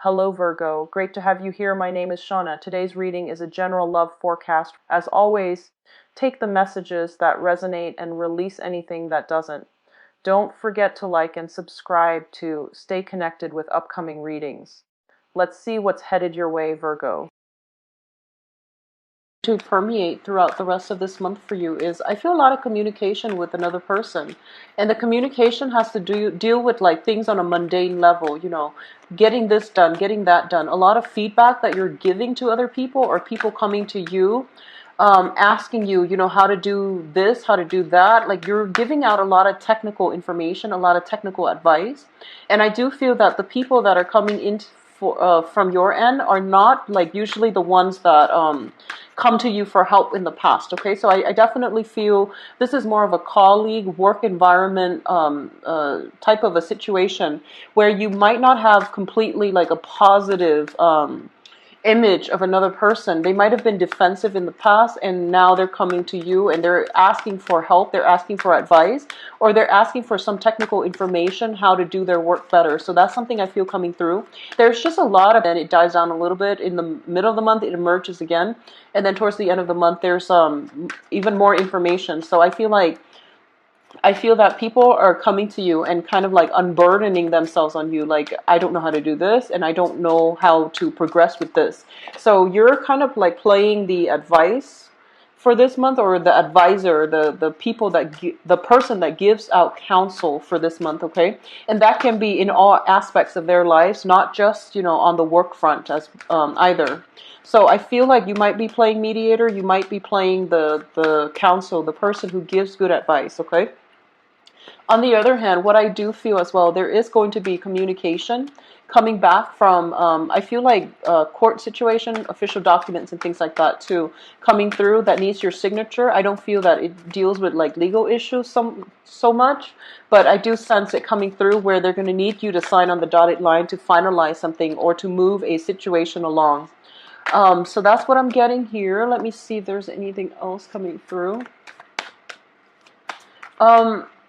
Hello Virgo, great to have you here. My name is Shauna. Today's reading is a general love forecast. As always, take the messages that resonate and release anything that doesn't. Don't forget to like and subscribe to stay connected with upcoming readings. Let's see what's headed your way, Virgo. To permeate throughout the rest of this month for you is I feel a lot of communication with another person, and the communication has to deal with like things on a mundane level, getting this done, getting that done, a lot of feedback that you're giving to other people or people coming to you, asking you, how to do this, how to do that. Like you're giving out a lot of technical information, a lot of technical advice. And I do feel that the people that are coming in from your end are not like usually the ones that come to you for help in the past. Okay, so I definitely feel this is more of a colleague, work environment type of a situation where you might not have completely like a positive image of another person. They might have been defensive in the past, and now they're coming to you and they're asking for help, they're asking for advice, or they're asking for some technical information how to do their work better. So that's something I feel coming through. There's just a lot of it. It dies down a little bit in the middle of the month, it emerges again, and then towards the end of the month there's even more information. So I feel that people are coming to you and kind of like unburdening themselves on you. Like, I don't know how to do this and I don't know how to progress with this. So you're kind of like playing the advice for this month, or the advisor, the people the person that gives out counsel for this month. Okay. And that can be in all aspects of their lives, not just, on the work front as either. So I feel like you might be playing mediator. You might be playing the counsel, the person who gives good advice. Okay. On the other hand, what I do feel as well, there is going to be communication coming back from, I feel like court situation, official documents and things like that too, coming through that needs your signature. I don't feel that it deals with like legal issues so much, but I do sense it coming through where they're going to need you to sign on the dotted line to finalize something or to move a situation along. So that's what I'm getting here. Let me see if there's anything else coming through.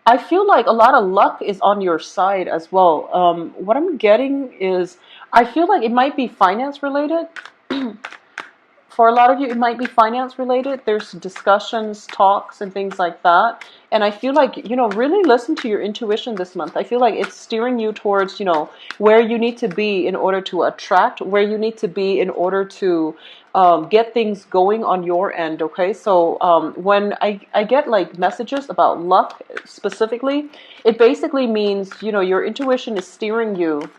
I feel like a lot of luck is on your side as well. What I'm getting is I feel like it might be finance related. For a lot of you, it might be finance related. There's discussions, talks, and things like that. And I feel like, really listen to your intuition this month. I feel like it's steering you towards, where you need to be in order to attract, where you need to be in order to get things going on your end. Okay, so when I get like messages about luck specifically, it basically means, your intuition is steering you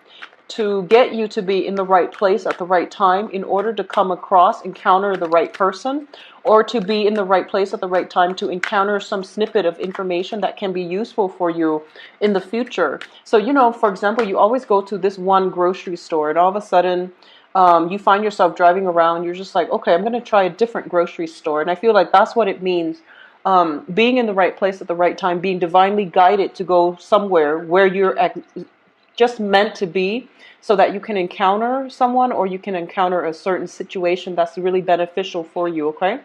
to get you to be in the right place at the right time in order to come across, encounter the right person, or to be in the right place at the right time to encounter some snippet of information that can be useful for you in the future. So, for example, you always go to this one grocery store and all of a sudden you find yourself driving around. You're just like, okay, I'm going to try a different grocery store. And I feel like that's what it means. Being in the right place at the right time, being divinely guided to go somewhere where you're just meant to be, so that you can encounter someone or you can encounter a certain situation that's really beneficial for you, okay?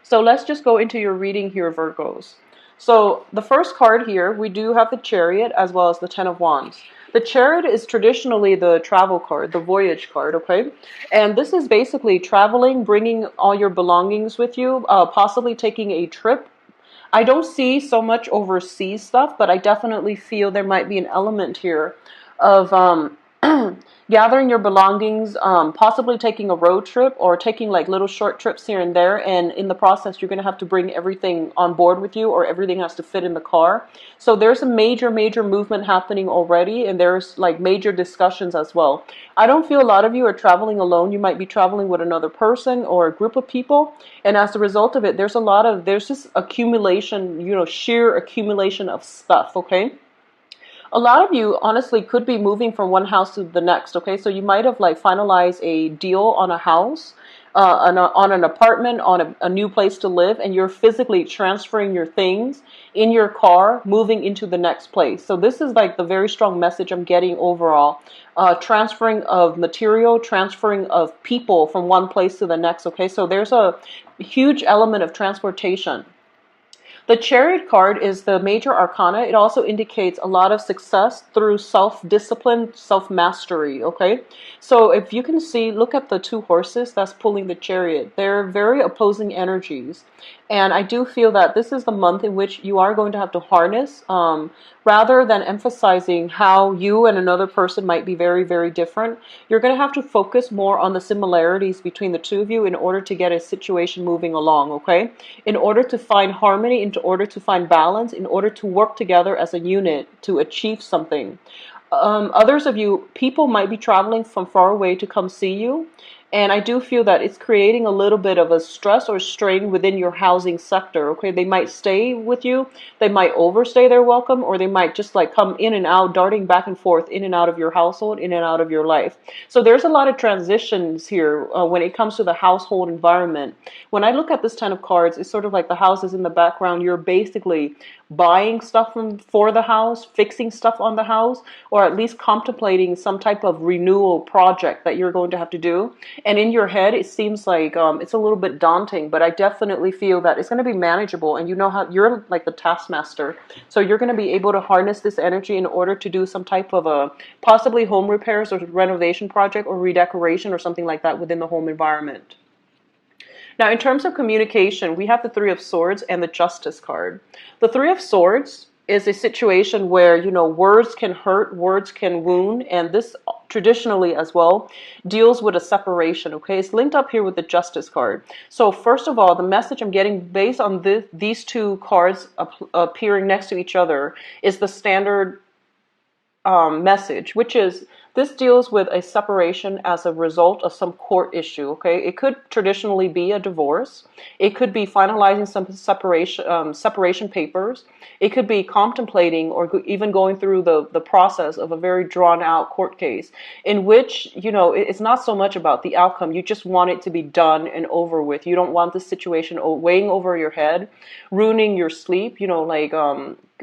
So let's just go into your reading here, Virgos. So the first card here, we do have the Chariot as well as the Ten of Wands. The Chariot is traditionally the travel card, the voyage card, okay? And this is basically traveling, bringing all your belongings with you, possibly taking a trip. I don't see so much overseas stuff, but I definitely feel there might be an element here of gathering your belongings, possibly taking a road trip or taking like little short trips here and there. And in the process, you're going to have to bring everything on board with you, or everything has to fit in the car. So there's a major movement happening already, and there's like major discussions as well. I don't feel a lot of you are traveling alone. You might be traveling with another person or a group of people. And as a result of it, there's just accumulation, sheer accumulation of stuff, okay? A lot of you honestly could be moving from one house to the next, okay? So you might have like finalized a deal on a house, on an apartment, on a new place to live, and you're physically transferring your things in your car, moving into the next place. So this is like the very strong message I'm getting overall. Transferring of material, transferring of people from one place to the next, okay? So there's a huge element of transportation. The Chariot card is the major arcana. It also indicates a lot of success through self-discipline, self-mastery, okay? So if you can see, look at the two horses that's pulling the Chariot. They're very opposing energies. And I do feel that this is the month in which you are going to have to harness, rather than emphasizing how you and another person might be very, very different, you're going to have to focus more on the similarities between the two of you in order to get a situation moving along, okay? In order to find harmony, in order to find balance, in order to work together as a unit to achieve something. Others of you, people might be traveling from far away to come see you. And I do feel that it's creating a little bit of a stress or strain within your housing sector. Okay, they might stay with you, they might overstay their welcome, or they might just like come in and out, darting back and forth, in and out of your household, in and out of your life. So there's a lot of transitions here when it comes to the household environment. When I look at this 10 of cards, it's sort of like the house is in the background. You're basically buying stuff for the house, fixing stuff on the house, or at least contemplating some type of renewal project that you're going to have to do. And in your head, it seems like it's a little bit daunting, but I definitely feel that it's going to be manageable. And you know how you're like the taskmaster. So you're going to be able to harness this energy in order to do some type of a possibly home repairs or renovation project or redecoration or something like that within the home environment. Now, in terms of communication, we have the Three of Swords and the Justice card. The Three of Swords is a situation where, you know, words can hurt, words can wound, and this traditionally as well deals with a separation, okay? It's linked up here with the Justice card. So first of all, the message I'm getting based on these two cards appearing next to each other is the standard message, which is this deals with a separation as a result of some court issue. Okay, it could traditionally be a divorce. It could be finalizing some separation papers. It could be contemplating or even going through the process of a very drawn out court case in which, you know, it's not so much about the outcome. You just want it to be done and over with. You don't want this situation weighing over your head, ruining your sleep. You know, like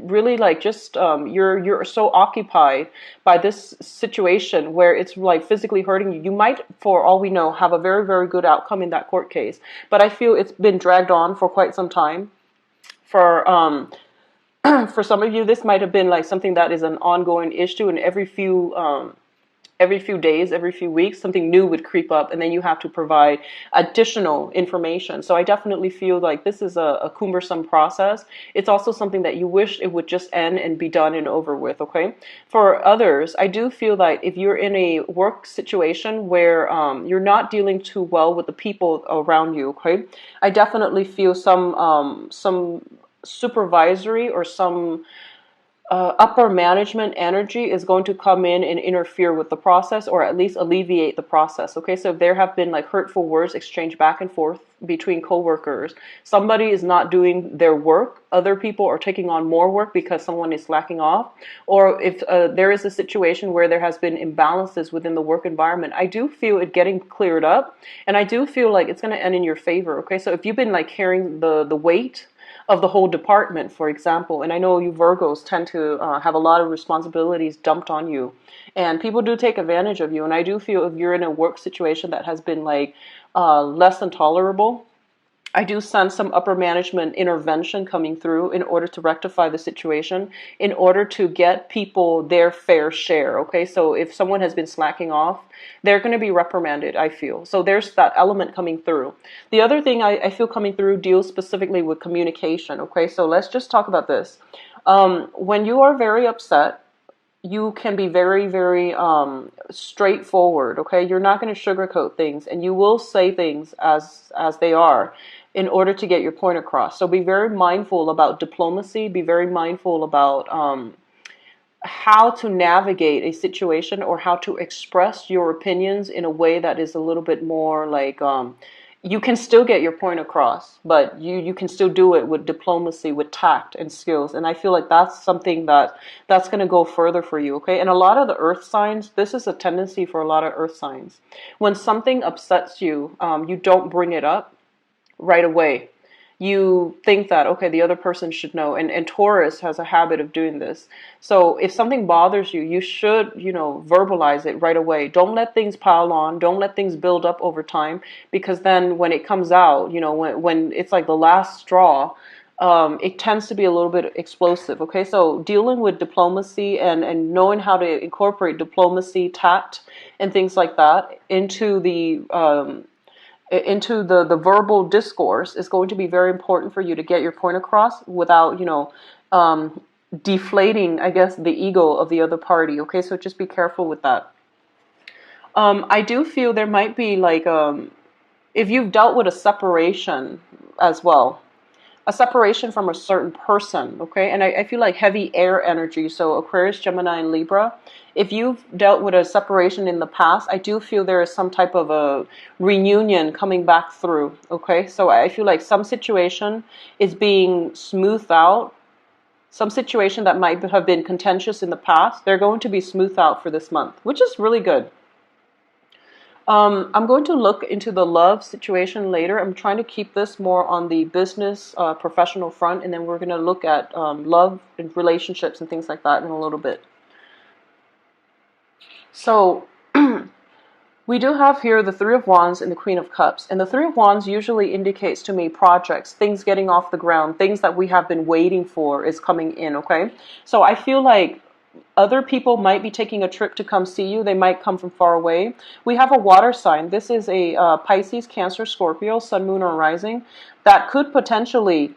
really like just you're so occupied by this situation where it's like physically hurting you. You might, for all we know, have a very, very good outcome in that court case, but I feel it's been dragged on for quite some time. For for some of you, this might have been like something that is an ongoing issue, and every few days, every few weeks, something new would creep up, and then you have to provide additional information. So I definitely feel like this is a cumbersome process. It's also something that you wish it would just end and be done and over with, okay? For others, I do feel like if you're in a work situation where you're not dealing too well with the people around you, okay? I definitely feel some supervisory or some upper management energy is going to come in and interfere with the process, or at least alleviate the process. Okay, so if there have been like hurtful words exchanged back and forth between coworkers, somebody is not doing their work, other people are taking on more work because someone is slacking off, or if there is a situation where there has been imbalances within the work environment, I do feel it getting cleared up, and I do feel like it's going to end in your favor. Okay, so if you've been like carrying the weight of the whole department, for example. And I know you Virgos tend to have a lot of responsibilities dumped on you. And people do take advantage of you. And I do feel if you're in a work situation that has been like less than tolerable, I do sense some upper management intervention coming through in order to rectify the situation, in order to get people their fair share. Okay, so if someone has been slacking off, they're going to be reprimanded, I feel. So there's that element coming through. The other thing I feel coming through deals specifically with communication. Okay, so let's just talk about this. When you are very upset, you can be very, very straightforward. Okay, you're not going to sugarcoat things, and you will say things as they are in order to get your point across. So be very mindful about diplomacy. Be very mindful about how to navigate a situation, or how to express your opinions in a way that is a little bit more like you can still get your point across, but you can still do it with diplomacy, with tact and skills. And I feel like that's something that's going to go further for you, okay? And a lot of the earth signs, this is a tendency for a lot of earth signs. When something upsets you, you don't bring it up right away. You think that, okay, the other person should know. And Taurus has a habit of doing this. So if something bothers you, you should, verbalize it right away. Don't let things pile on. Don't let things build up over time. Because then when it comes out, when it's like the last straw, it tends to be a little bit explosive. Okay, so dealing with diplomacy and knowing how to incorporate diplomacy, tact, and things like that into the verbal discourse is going to be very important for you to get your point across without, deflating, I guess, the ego of the other party. Okay, so just be careful with that. I do feel there might be like, if you've dealt with a separation as well, a separation from a certain person, okay? And I feel like heavy air energy, so Aquarius, Gemini, and Libra. If you've dealt with a separation in the past, I do feel there is some type of a reunion coming back through, okay? So I feel like some situation is being smoothed out. Some situation that might have been contentious in the past, they're going to be smoothed out for this month, which is really good. I'm going to look into the love situation later. I'm trying to keep this more on the business, professional front, and then we're going to look at love and relationships and things like that in a little bit. So we do have here the Three of Wands and the Queen of Cups. And the Three of Wands usually indicates to me projects, things getting off the ground, things that we have been waiting for is coming in, okay? So I feel like other people might be taking a trip to come see you. They might come from far away. We have a water sign. This is a Pisces, Cancer, Scorpio, Sun, Moon, or Rising that could potentially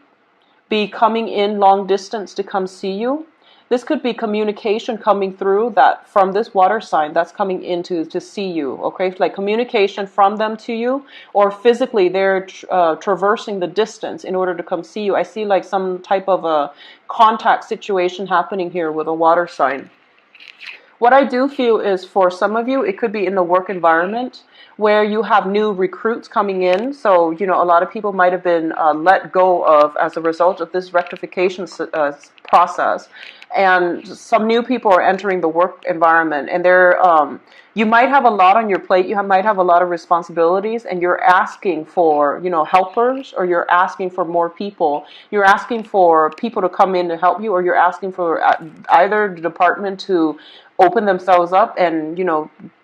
be coming in long distance to come see you. This could be communication coming through that from this water sign that's coming in to see you, okay? Like communication from them to you, or physically they're traversing the distance in order to come see you. I see like some type of a contact situation happening here with a water sign. What I do feel is for some of you, it could be in the work environment where you have new recruits coming in. So, a lot of people might have been let go of as a result of this rectification process. And some new people are entering the work environment, and you might have a lot on your plate. You might have a lot of responsibilities, and you're asking for, helpers, or you're asking for more people. You're asking for people to come in to help you, or you're asking for either the department to open themselves up and,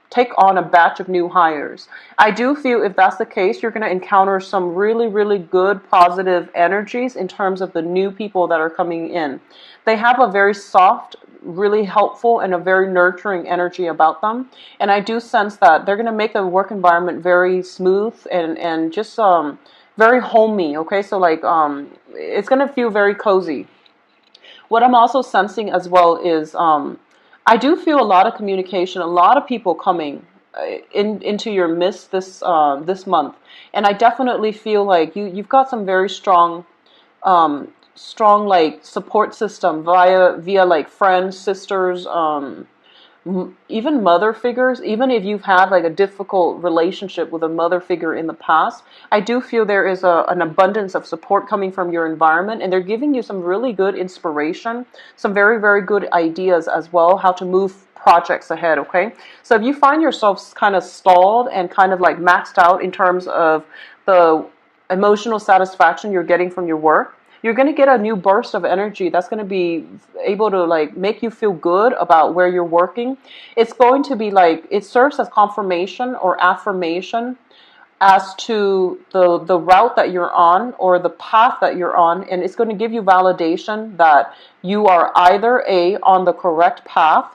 take on a batch of new hires. I do feel if that's the case, you're going to encounter some really, really good positive energies in terms of the new people that are coming in. They have a very soft, really helpful, and a very nurturing energy about them. And I do sense that they're going to make the work environment very smooth and just very homey, okay? So like it's going to feel very cozy. What I'm also sensing as well is I do feel a lot of communication, a lot of people coming into your midst this month, and I definitely feel like you've got some very strong like support system via like friends, sisters, even mother figures. Even if you've had like a difficult relationship with a mother figure in the past, I do feel there is an abundance of support coming from your environment, and they're giving you some really good inspiration, some very, very good ideas as well, how to move projects ahead, okay? So if you find yourself kind of stalled and kind of like maxed out in terms of the emotional satisfaction you're getting from your work, you're going to get a new burst of energy that's going to be able to like make you feel good about where you're working. It's going to be like, it serves as confirmation or affirmation as to the route that you're on or the path that you're on, and it's going to give you validation that you are either A, on the correct path,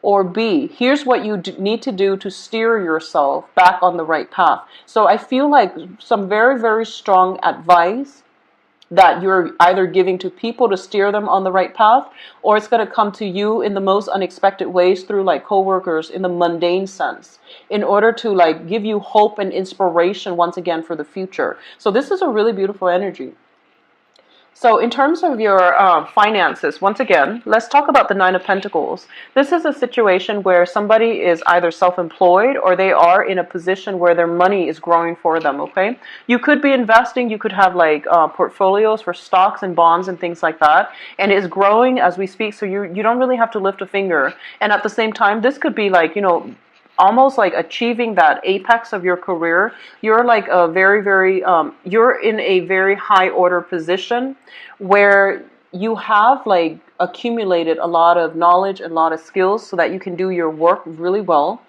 or B, here's what you need to do to steer yourself back on the right path. So I feel like some very, very strong advice that you're either giving to people to steer them on the right path, or it's going to come to you in the most unexpected ways through like coworkers in the mundane sense, in order to like give you hope and inspiration once again for the future. So this is a really beautiful energy. So in terms of your finances, once again, let's talk about the Nine of Pentacles. This is a situation where somebody is either self-employed or they are in a position where their money is growing for them, okay? You could be investing, you could have like portfolios for stocks and bonds and things like that, and it's growing as we speak, so you don't really have to lift a finger. And at the same time, this could be like, almost like achieving that apex of your career. You're like a very, very, you're in a very high order position where you have like accumulated a lot of knowledge and a lot of skills so that you can do your work really well.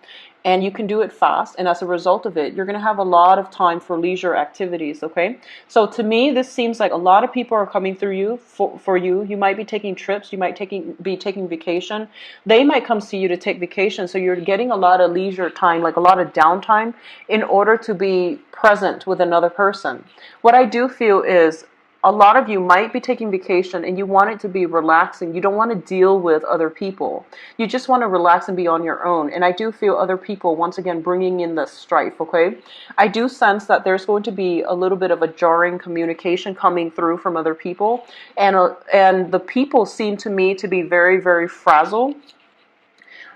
and you can do it fast, and as a result of it, you're going to have a lot of time for leisure activities. Okay, so to me this seems like a lot of people are coming through you for you. You might be taking trips, you might be taking vacation, they might come see you to take vacation, so you're getting a lot of leisure time, like a lot of downtime, in order to be present with another person. What I do feel is a lot of you might be taking vacation and you want it to be relaxing. You don't want to deal with other people. You just want to relax and be on your own. And I do feel other people, once again, bringing in the strife, okay? I do sense that there's going to be a little bit of a jarring communication coming through from other people. And the people seem to me to be very, very frazzled,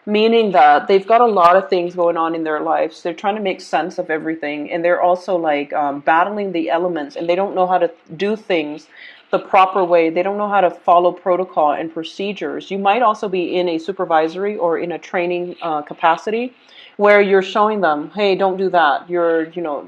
meaning that they've got a lot of things going on in their lives. They're trying to make sense of everything, and they're also like battling the elements, and they don't know how to do things the proper way. They don't know how to follow protocol and procedures. You might also be in a supervisory or in a training capacity where you're showing them, hey, don't do that.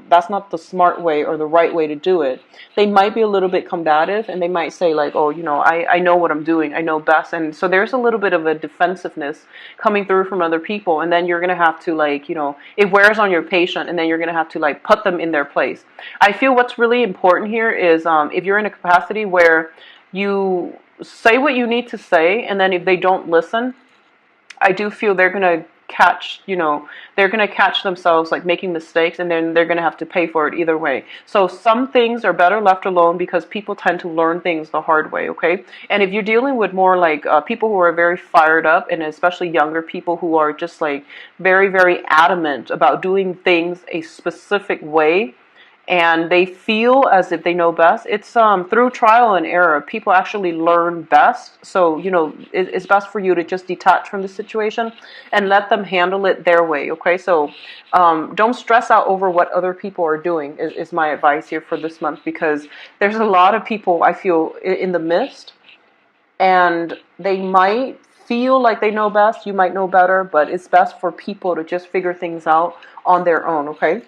That's not the smart way or the right way to do it. They might be a little bit combative, and they might say like, oh, I know what I'm doing. I know best. And so there's a little bit of a defensiveness coming through from other people. And then you're going to have to it wears on your patient, and then you're going to have to put them in their place. I feel what's really important here is if you're in a capacity where you say what you need to say, and then if they don't listen, I do feel they're going to catch themselves making mistakes, and then they're going to have to pay for it either way. So some things are better left alone because people tend to learn things the hard way, okay? And if you're dealing with more people who are very fired up, and especially younger people who are just very, very adamant about doing things a specific way, and they feel as if they know best, it's through trial and error people actually learn best. So it's best for you to just detach from the situation and let them handle it their way, okay? So don't stress out over what other people are doing is my advice here for this month, because there's a lot of people I feel in the midst, and they might feel like they know best. You might know better, but it's best for people to just figure things out on their own, okay?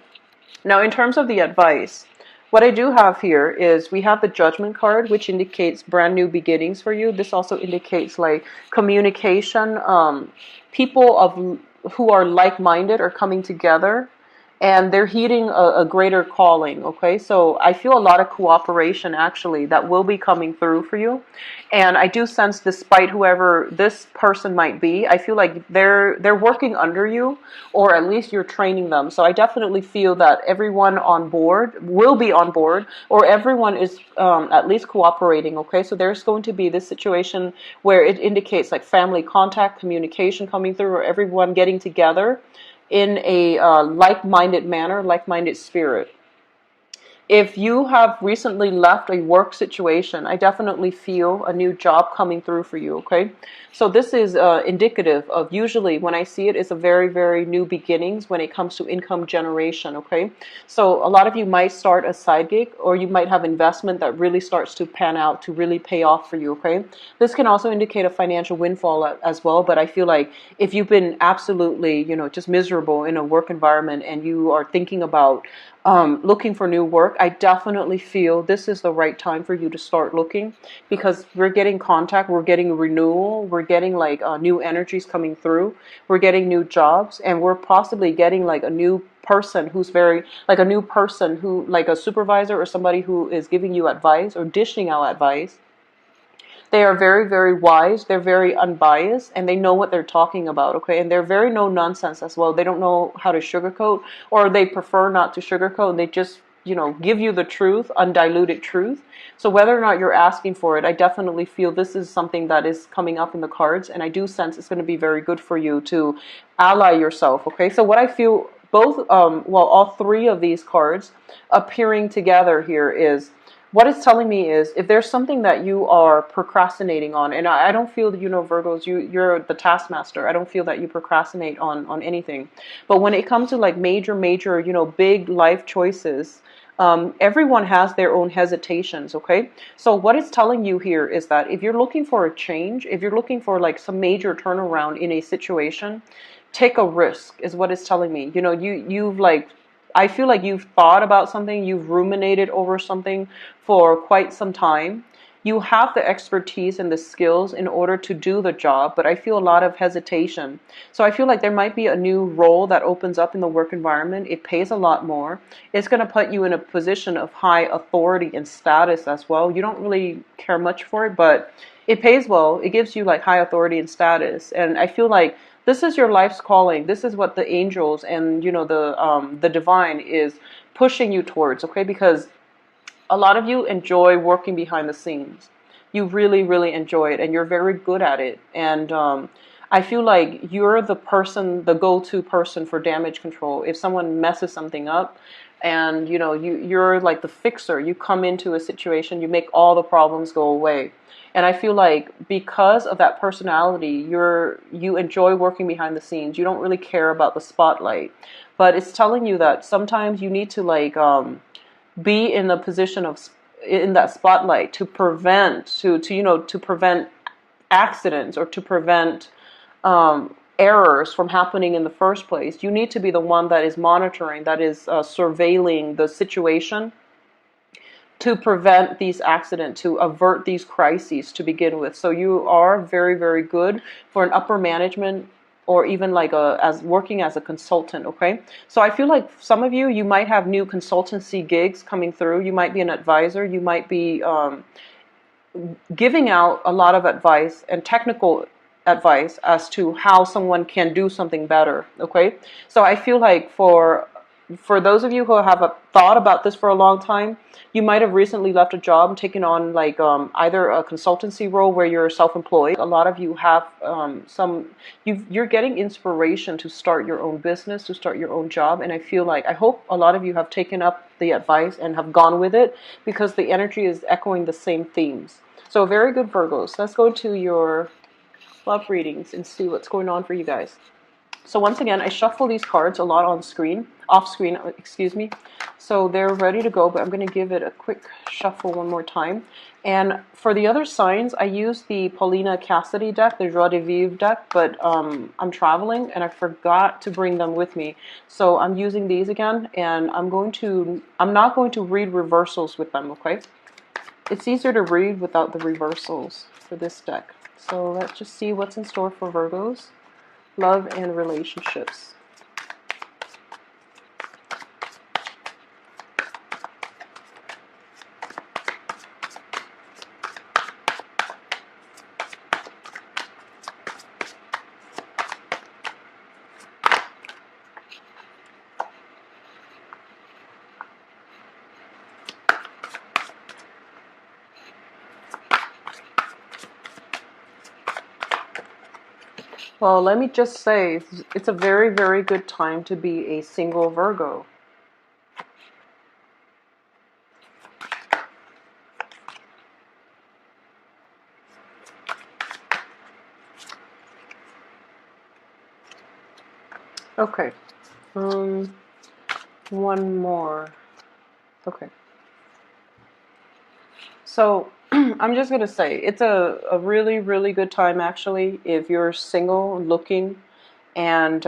Now, in terms of the advice, what I do have here is we have the Judgment card, which indicates brand new beginnings for you. This also indicates communication. People who are like-minded are coming together, and they're heeding a greater calling, okay? So I feel a lot of cooperation, actually, that will be coming through for you. And I do sense, despite whoever this person might be, I feel like they're working under you, or at least you're training them. So I definitely feel that everyone on board will be on board, or everyone is at least cooperating, okay? So there's going to be this situation where it indicates family contact, communication coming through, or everyone getting together in a like-minded manner, like-minded spirit. If you have recently left a work situation, I definitely feel a new job coming through for you, okay? So this is indicative of, usually when I see it, it's a very, very new beginnings when it comes to income generation, okay? So a lot of you might start a side gig, or you might have investment that really starts to pan out to really pay off for you, okay? This can also indicate a financial windfall as well, but I feel like if you've been absolutely, just miserable in a work environment and you are thinking about looking for new work, I definitely feel this is the right time for you to start looking, because we're getting contact, we're getting renewal, we're getting new energies coming through, we're getting new jobs, and we're possibly getting a new person who's very a new person who a supervisor or somebody who is giving you advice or dishing out advice. They are very, very wise. They're very unbiased, and they know what they're talking about, okay? And they're very no nonsense as well. They don't know how to sugarcoat, or they prefer not to sugarcoat. They just, give you the truth, undiluted truth. So whether or not you're asking for it, I definitely feel this is something that is coming up in the cards, and I do sense it's going to be very good for you to ally yourself, okay? So what I feel both, all three of these cards appearing together here is, what it's telling me is, if there's something that you are procrastinating on, and I don't feel that, Virgos, you're the taskmaster. I don't feel that you procrastinate on anything. But when it comes to major, big life choices, everyone has their own hesitations, okay? So what it's telling you here is that if you're looking for a change, if you're looking for some major turnaround in a situation, take a risk, is what it's telling me. You've I feel like you've thought about something, you've ruminated over something for quite some time, you have the expertise and the skills in order to do the job, but I feel a lot of hesitation. So I feel like there might be a new role that opens up in the work environment. It pays a lot more. It's going to put you in a position of high authority and status as well. You don't really care much for it, but it pays well. It gives you like high authority and status. And I feel like this is your life's calling. This is what the angels and, you know, the divine is pushing you towards, okay? Because a lot of you enjoy working behind the scenes. You really, really enjoy it, and you're very good at it. And I feel like you're the person, the go-to person for damage control. If someone messes something up, and you know you're like the fixer. You come into a situation, you make all the problems go away. And I feel like because of that personality, you enjoy working behind the scenes. You don't really care about the spotlight, but it's telling you that sometimes you need to like be in the position of in that spotlight to prevent to prevent accidents or to prevent errors from happening in the first place. You need to be the one that is monitoring, that is surveilling the situation to prevent these accidents, to avert these crises to begin with. So you are very, very good for an upper management or even like as working as a consultant, okay? So I feel like some of you might have new consultancy gigs coming through. You might be an advisor. You might be giving out a lot of advice and technical advice as to how someone can do something better, okay? So I feel like for those of you who have thought about this for a long time, you might have recently left a job and taken on like either a consultancy role where you're self-employed. A lot of you have you're getting inspiration to start your own business, to start your own job. And I hope a lot of you have taken up the advice and have gone with it, because the energy is echoing the same themes. So very good, Virgos. Let's go to your love readings and see what's going on for you guys. So once again, I shuffle these cards a lot off screen, excuse me. So they're ready to go, but I'm going to give it a quick shuffle one more time. And for the other signs, I use the Paulina Cassidy deck, the Joie de Vivre deck, but I'm traveling and I forgot to bring them with me. So I'm using these again, and I'm not going to read reversals with them, okay? It's easier to read without the reversals for this deck. So let's just see what's in store for Virgos. Love and relationships. Well, let me just say, it's a very, very good time to be a single Virgo. Okay. One more. Okay. So I'm just going to say it's a really, really good time, actually, if you're single looking. And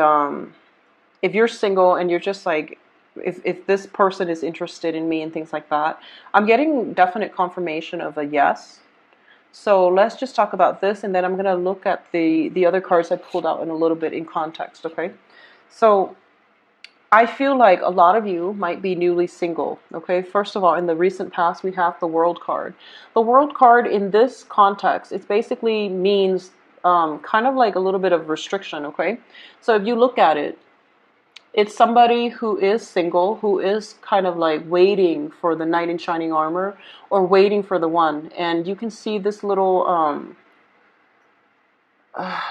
if you're single and you're just like, if this person is interested in me and things like that, I'm getting definite confirmation of a yes. So let's just talk about this, and then I'm going to look at the other cards I pulled out in a little bit in context, okay? So I feel like a lot of you might be newly single, okay? First of all, in the recent past, we have the World card. The World card in this context, it basically means kind of like a little bit of restriction, okay? So if you look at it, it's somebody who is single, who is kind of like waiting for the knight in shining armor or waiting for the one. And you can see this little,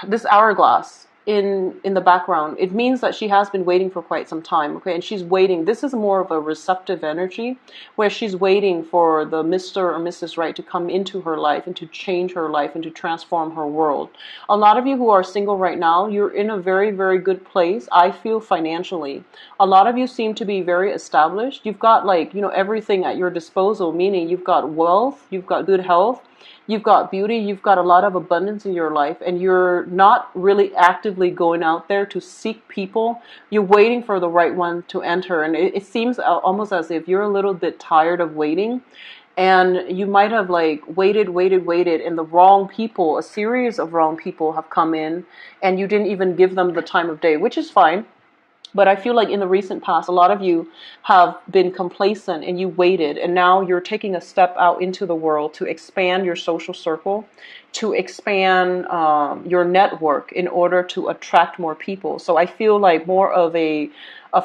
this hourglass in the background. It means that she has been waiting for quite some time, okay? And she's waiting. This is more of a receptive energy where she's waiting for the Mr. or Mrs. Right to come into her life and to change her life and to transform her world. A lot of you who are single right now, you're in a very, very good place, I feel, financially. A lot of you seem to be very established. You've got like, you know, everything at your disposal, meaning you've got wealth, you've got good health, you've got beauty, you've got a lot of abundance in your life, and you're not really actively going out there to seek people. You're waiting for the right one to enter, and it seems almost as if you're a little bit tired of waiting, and you might have like waited, and the wrong people, a series of wrong people have come in, and you didn't even give them the time of day, which is fine. But I feel like in the recent past, a lot of you have been complacent and you waited, and now you're taking a step out into the world to expand your social circle, to expand your network in order to attract more people. So I feel like more of a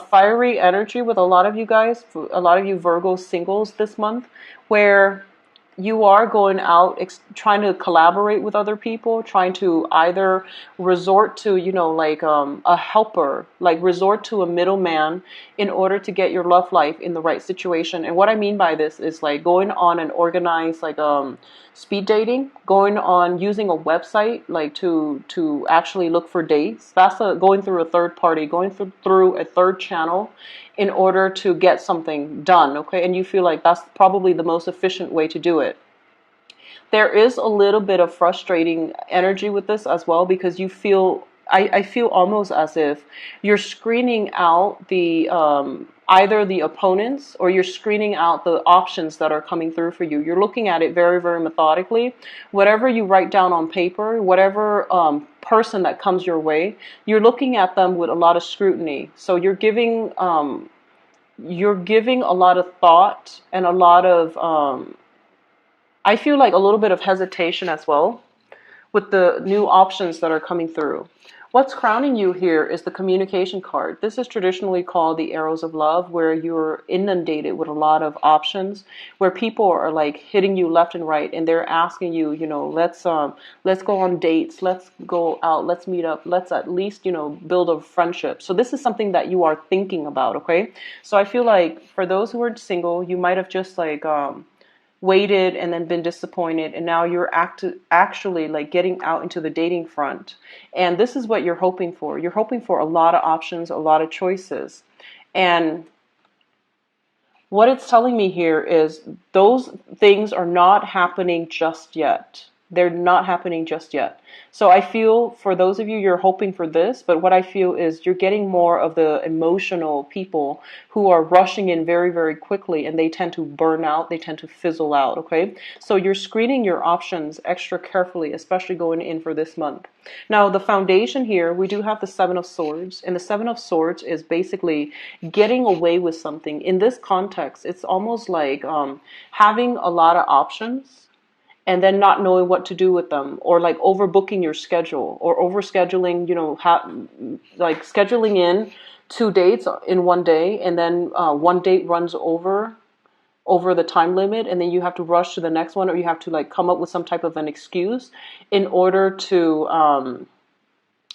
fiery energy with a lot of you guys, a lot of you Virgo singles this month, where you are going out trying to collaborate with other people, trying to either resort to, like a helper, like resort to a middleman in order to get your love life in the right situation. And what I mean by this is like going on and organize like speed dating, going on using a website like to actually look for dates. That's going through a third party, going through a third channel in order to get something done, okay? And you feel like that's probably the most efficient way to do it. There is a little bit of frustrating energy with this as well, because you feel, I feel almost as if you're screening out the either the opponents, or you're screening out the options that are coming through for you. You're looking at it very, very methodically. Whatever you write down on paper, whatever person that comes your way, you're looking at them with a lot of scrutiny. So you're giving a lot of thought and a lot of I feel like a little bit of hesitation as well with the new options that are coming through. What's crowning you here is the communication card. This is traditionally called the arrows of love, where you're inundated with a lot of options, where people are like hitting you left and right, and they're asking you, let's go on dates, let's go out, let's meet up, let's at least, build a friendship. So this is something that you are thinking about, okay? So I feel like for those who are single, you might have just like waited and then been disappointed, and now you're actually like getting out into the dating front, and this is what you're hoping for. You're hoping for a lot of options, a lot of choices. And what it's telling me here is those things are not happening just yet. They're not happening just yet. So I feel for those of you, you're hoping for this, but what I feel is you're getting more of the emotional people who are rushing in very, very quickly, and they tend to burn out, they tend to fizzle out, okay? So you're screening your options extra carefully, especially going in for this month. Now, the foundation here, we do have the Seven of Swords, and the Seven of Swords is basically getting away with something. In this context, it's almost like having a lot of options and then not knowing what to do with them, or like overbooking your schedule, or overscheduling, like scheduling in 2 dates in one day, and then one date runs over the time limit, and then you have to rush to the next one, or you have to like come up with some type of an excuse in order to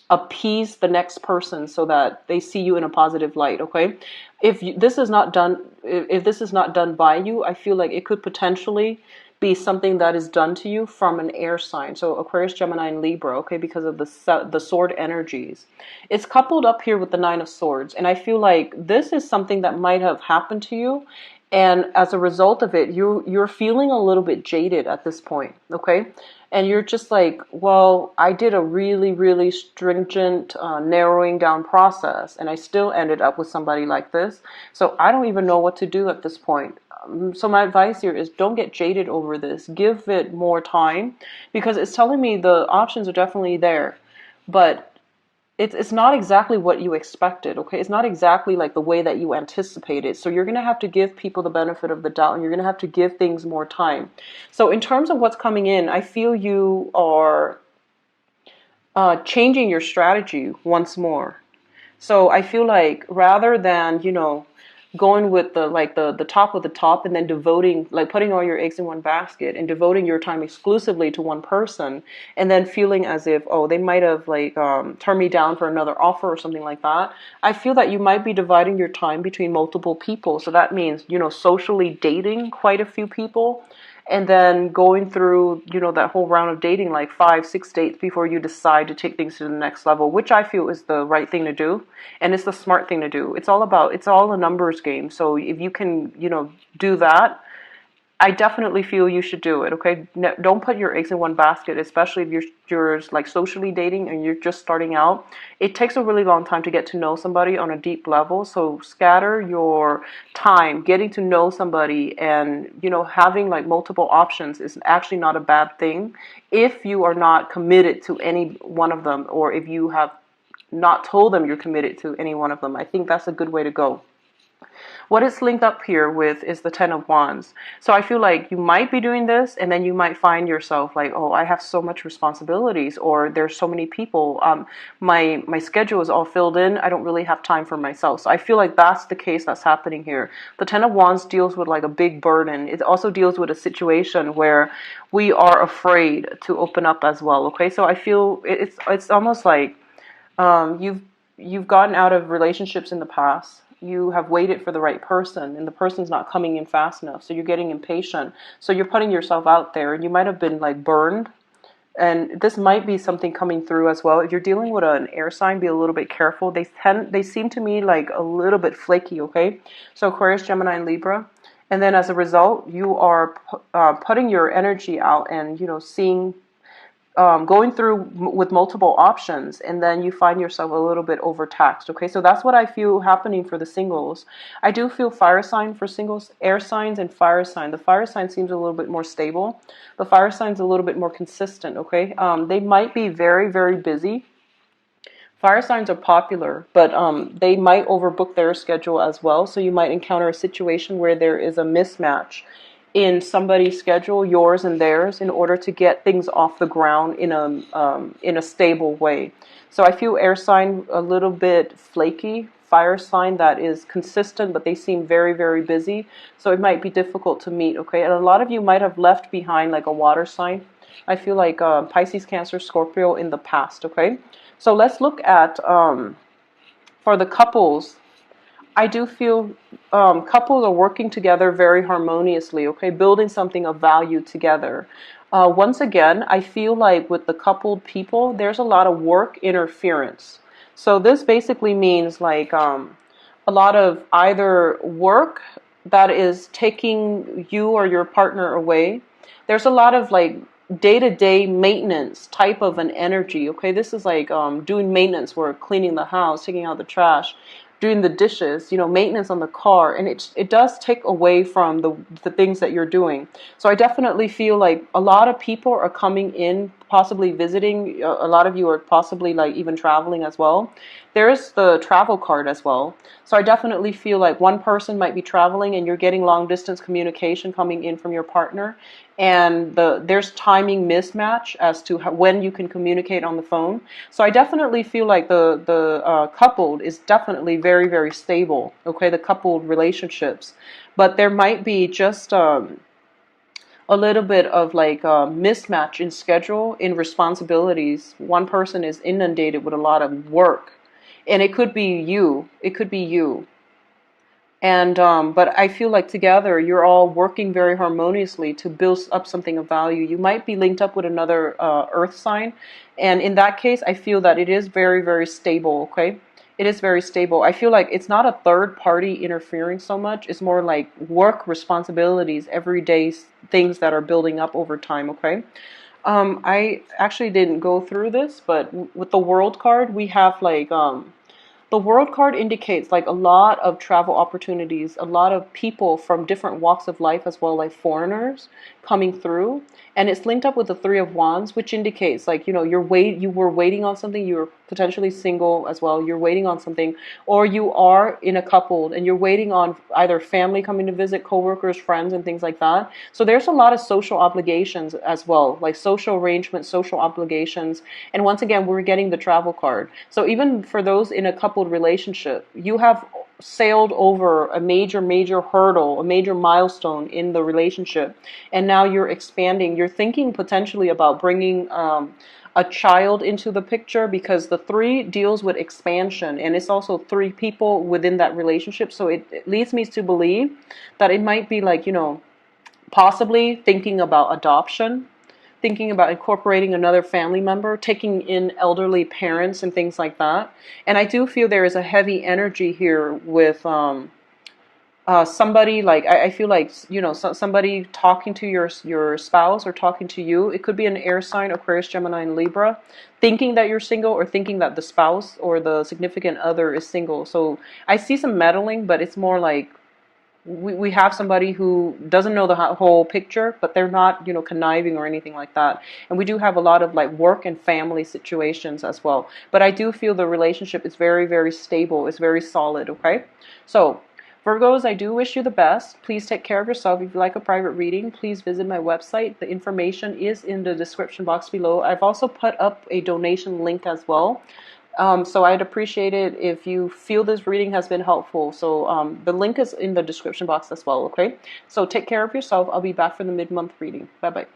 appease the next person so that they see you in a positive light, okay? This is not done, if this is not done by you, I feel like it could potentially be something that is done to you from an air sign. So Aquarius, Gemini, and Libra, okay, because of the sword energies. It's coupled up here with the Nine of Swords. And I feel like this is something that might have happened to you. And as a result of it, you're feeling a little bit jaded at this point, okay? And you're just like, well, I did a really, really stringent narrowing down process, and I still ended up with somebody like this. So I don't even know what to do at this point. So my advice here is don't get jaded over this. Give it more time, because it's telling me the options are definitely there, but it's not exactly what you expected, okay? It's not exactly like the way that you anticipated. So you're going to have to give people the benefit of the doubt, and you're going to have to give things more time. So in terms of what's coming in, I feel you are changing your strategy once more. So I feel like rather than, going with the top of the top, and then devoting, like putting all your eggs in one basket and devoting your time exclusively to one person, and then feeling as if, oh, they might have like turned me down for another offer or something like that. I feel that you might be dividing your time between multiple people. So that means, socially dating quite a few people, and then going through, that whole round of dating, like 5, 6 dates before you decide to take things to the next level, which I feel is the right thing to do. And it's the smart thing to do. It's all a numbers game. So if you can, do that, I definitely feel you should do it. Okay, don't put your eggs in one basket, especially if you're like socially dating and you're just starting out. It takes a really long time to get to know somebody on a deep level. So scatter your time getting to know somebody, and having like multiple options is actually not a bad thing if you are not committed to any one of them, or if you have not told them you're committed to any one of them. I think that's a good way to go. What it's linked up here with is the Ten of Wands. So I feel like you might be doing this, and then you might find yourself like, oh, I have so much responsibilities, or there's so many people. My schedule is all filled in. I don't really have time for myself. So I feel like that's the case that's happening here. The Ten of Wands deals with like a big burden. It also deals with a situation where we are afraid to open up as well. Okay, so I feel it's almost like you've gotten out of relationships in the past. You have waited for the right person, and the person's not coming in fast enough, so you're getting impatient. So you're putting yourself out there, and you might have been like burned. And this might be something coming through as well. If you're dealing with an air sign, be a little bit careful. They seem to me like a little bit flaky. Okay, so Aquarius, Gemini, and Libra. And then as a result, you are putting your energy out, and seeing, going through with multiple options, and then you find yourself a little bit overtaxed. Okay, so that's what I feel happening for the singles. I do feel fire sign for singles, air signs and fire sign. The fire sign seems a little bit more stable. The fire sign's a little bit more consistent. Okay, they might be very, very busy. Fire signs are popular, but they might overbook their schedule as well. So you might encounter a situation where there is a mismatch in somebody's schedule, yours and theirs, in order to get things off the ground in a stable way. So I feel air sign a little bit flaky. Fire sign that is consistent, but they seem very, very busy. So it might be difficult to meet. Okay, and a lot of you might have left behind like a water sign. I feel like Pisces, Cancer, Scorpio in the past. Okay. So let's look at, for the couples. I do feel couples are working together very harmoniously, okay, building something of value together. Once again, I feel like with the coupled people, there's a lot of work interference. So this basically means like a lot of either work that is taking you or your partner away. There's a lot of like day-to-day maintenance type of an energy. Okay, this is like doing maintenance work, cleaning the house, taking out the trash, doing the dishes, maintenance on the car, and it does take away from the things that you're doing. So I definitely feel like a lot of people are coming in, possibly visiting. A lot of you are possibly like even traveling as well. There's the travel card as well. So I definitely feel like one person might be traveling, and you're getting long distance communication coming in from your partner, and there's timing mismatch as to when you can communicate on the phone. So I definitely feel like the coupled is definitely very, very stable. Okay, the coupled relationships, but there might be just a little bit of like a mismatch in schedule, in responsibilities. One person is inundated with a lot of work, and it could be you. It could be you. And but I feel like together you're all working very harmoniously to build up something of value. You might be linked up with another earth sign, and in that case I feel that it is very, very stable. Okay, it is very stable. I feel like it's not a third party interfering so much. It's more like work responsibilities, everyday things that are building up over time. Okay, I actually didn't go through this, but with the world card we have like the world card indicates like a lot of travel opportunities, a lot of people from different walks of life as well, like foreigners coming through. And it's linked up with the Three of Wands, which indicates like, you were waiting on something, you were potentially single as well, you're waiting on something, or you are in a coupled and you're waiting on either family coming to visit, coworkers, friends, and things like that. So there's a lot of social obligations as well, like social arrangements, social obligations. And once again, we're getting the travel card. So even for those in a coupled relationship, you have sailed over a major, major hurdle, a major milestone in the relationship, and now you're expanding. You're thinking potentially about bringing a child into the picture, because the three deals with expansion, and it's also three people within that relationship. So it leads me to believe that it might be like, possibly thinking about adoption, thinking about incorporating another family member, taking in elderly parents and things like that. And I do feel there is a heavy energy here with somebody like I feel like somebody talking to your spouse or talking to you. It could be an air sign, Aquarius, Gemini, and Libra, thinking that you're single or thinking that the spouse or the significant other is single. So I see some meddling, but it's more like we have somebody who doesn't know the whole picture, but they're not, conniving or anything like that. And we do have a lot of like work and family situations as well. But I do feel the relationship is very, very stable. It's very solid. Okay. So Virgos, I do wish you the best. Please take care of yourself. If you like a private reading, please visit my website. The information is in the description box below. I've also put up a donation link as well. So I'd appreciate it if you feel this reading has been helpful. So the link is in the description box as well, okay? So take care of yourself. I'll be back for the mid-month reading. Bye-bye.